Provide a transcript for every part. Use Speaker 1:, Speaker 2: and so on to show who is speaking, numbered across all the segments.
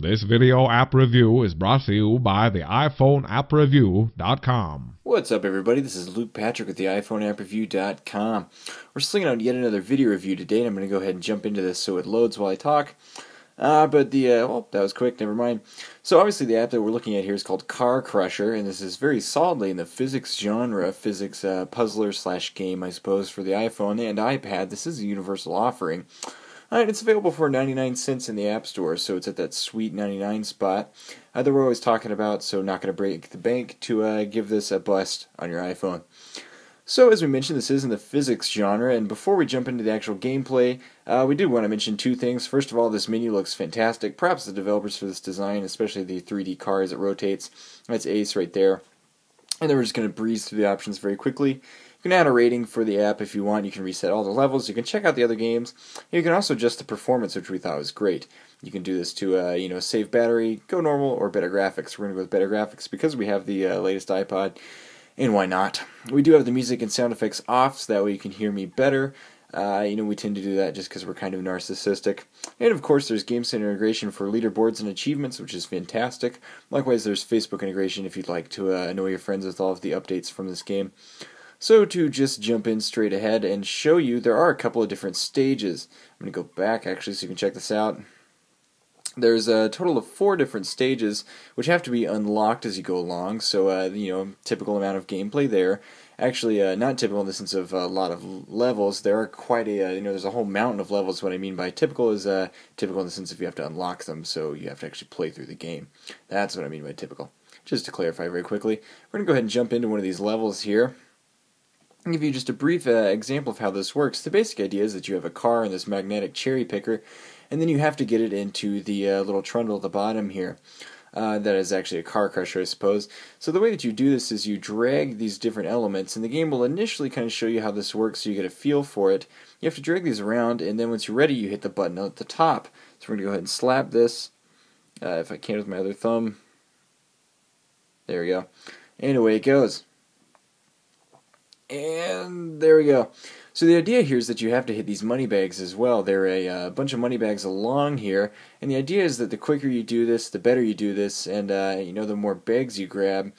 Speaker 1: This video app review is brought to you by the iPhone appreview.com.
Speaker 2: What's up, everybody? This is Luke Patrick with the iPhone appreview.com. We're slinging out yet another video review today, and I'm going to go ahead and jump into this so it loads while I talk. Well, that was quick, never mind. So obviously the app that we're looking at here is called Car Crusher, and this is very solidly in the physics genre, physics puzzler slash game, I suppose, for the iPhone and iPad. This is a universal offering. And it's available for 99 cents in the App Store, so it's at that sweet 99 spot that we're always talking about, so not going to break the bank to give this a bust on your iPhone. So as we mentioned, this is in the physics genre, and before we jump into the actual gameplay, we did want to mention two things. First of all, this menu looks fantastic. Props to the developers for this design, especially the 3D car as it rotates. That's ace right there. And then we're just going to breeze through the options very quickly. You can add a rating for the app if you want. You can reset all the levels. You can check out the other games. You can also adjust the performance, which we thought was great. You can do this to, save battery, go normal, or better graphics. We're going to go with better graphics because we have the latest iPod, and why not? We do have the music and sound effects off, so that way you can hear me better. We tend to do that just because we're kind of narcissistic. And of course, there's Game Center integration for leaderboards and achievements, which is fantastic. Likewise, there's Facebook integration if you'd like to annoy your friends with all of the updates from this game. So to just jump in straight ahead and show you, there are a couple of different stages. I'm going to go back actually so you can check this out. There's a total of 4 different stages which have to be unlocked as you go along, so typical amount of gameplay there. Actually, not typical in the sense of a lot of levels. There are quite a, there's a whole mountain of levels. What I mean by typical is typical in the sense of you have to unlock them, so you have to actually play through the game. That's what I mean by typical. Just to clarify very quickly, we're going to go ahead and jump into one of these levels here. I'll give you just a brief example of how this works. The basic idea is that you have a car and this magnetic cherry picker, and then you have to get it into the little trundle at the bottom here. That is actually a car crusher, I suppose. So the way that you do this is you drag these different elements, and the game will initially kind of show you how this works so you get a feel for it. You have to drag these around, and then once you're ready, you hit the button at the top. So we're going to go ahead and slap this, if I can with my other thumb. There we go. And away it goes. And there we go. So the idea here is that you have to hit these money bags as well. There are a bunch of money bags along here, and the idea is that the quicker you do this, the better you do this, and the more bags you grab,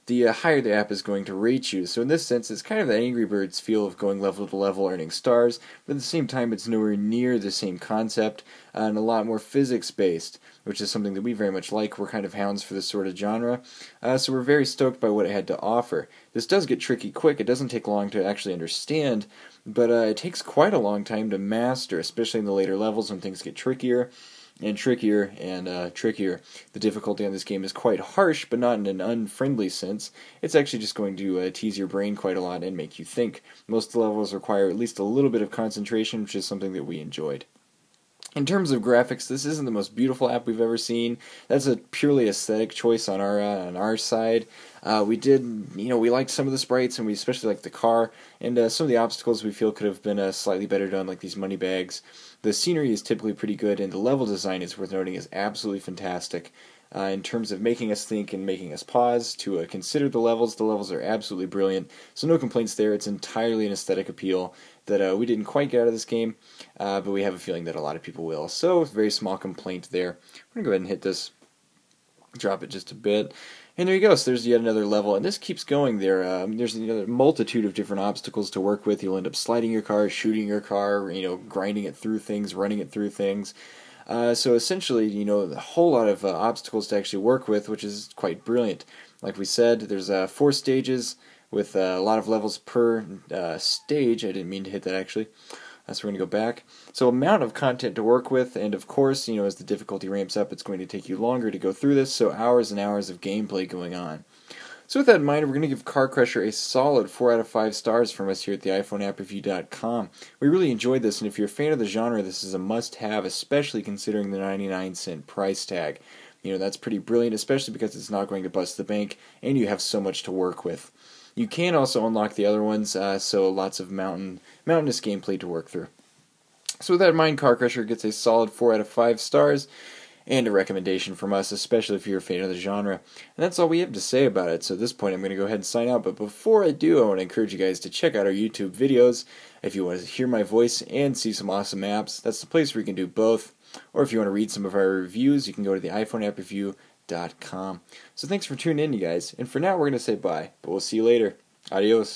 Speaker 2: the higher the app is going to rate you. So in this sense, it's kind of that Angry Birds feel of going level to level, earning stars, but at the same time, it's nowhere near the same concept, and a lot more physics-based, which is something that we very much like. We're kind of hounds for this sort of genre, so we're very stoked by what it had to offer. This does get tricky quick. It doesn't take long to actually understand, but it takes quite a long time to master, especially in the later levels when things get trickier and trickier and trickier. The difficulty on this game is quite harsh, but not in an unfriendly sense. It's actually just going to tease your brain quite a lot and make you think. Most of the levels require at least a little bit of concentration, which is something that we enjoyed. In terms of graphics, this isn't the most beautiful app we've ever seen. That's a purely aesthetic choice on our side. We liked some of the sprites, and we especially liked the car, and some of the obstacles we feel could have been slightly better done, like these money bags. The scenery is typically pretty good, and the level design, is worth noting, is absolutely fantastic. In terms of making us think and making us pause to consider the levels are absolutely brilliant. So no complaints there. It's entirely an aesthetic appeal that we didn't quite get out of this game, but we have a feeling that a lot of people will. So very small complaint there. We're going to go ahead and hit this, drop it just a bit. And there you go, so there's yet another level, and this keeps going there. There's a multitude of different obstacles to work with. You'll end up sliding your car, shooting your car, grinding it through things, running it through things. So essentially, a whole lot of obstacles to actually work with, which is quite brilliant. Like we said, there's 4 stages with a lot of levels per stage. I didn't mean to hit that actually. So we're going to go back. So amount of content to work with, and of course, as the difficulty ramps up, it's going to take you longer to go through this, so hours and hours of gameplay going on. So with that in mind, we're going to give Car Crusher a solid 4 out of 5 stars from us here at the iPhone appreview.com. We really enjoyed this, and if you're a fan of the genre, this is a must-have, especially considering the 99-cent price tag. That's pretty brilliant, especially because it's not going to bust the bank, and you have so much to work with. You can also unlock the other ones, so lots of mountainous gameplay to work through. So with that in mind, Car Crusher gets a solid 4 out of 5 stars, and a recommendation from us, especially if you're a fan of the genre. And that's all we have to say about it, so at this point I'm going to go ahead and sign out, but before I do, I want to encourage you guys to check out our YouTube videos if you want to hear my voice and see some awesome apps. That's the place where you can do both. Or if you want to read some of our reviews, you can go to the iPhone app review.com. So thanks for tuning in, you guys. And for now, we're going to say bye, but we'll see you later. Adios.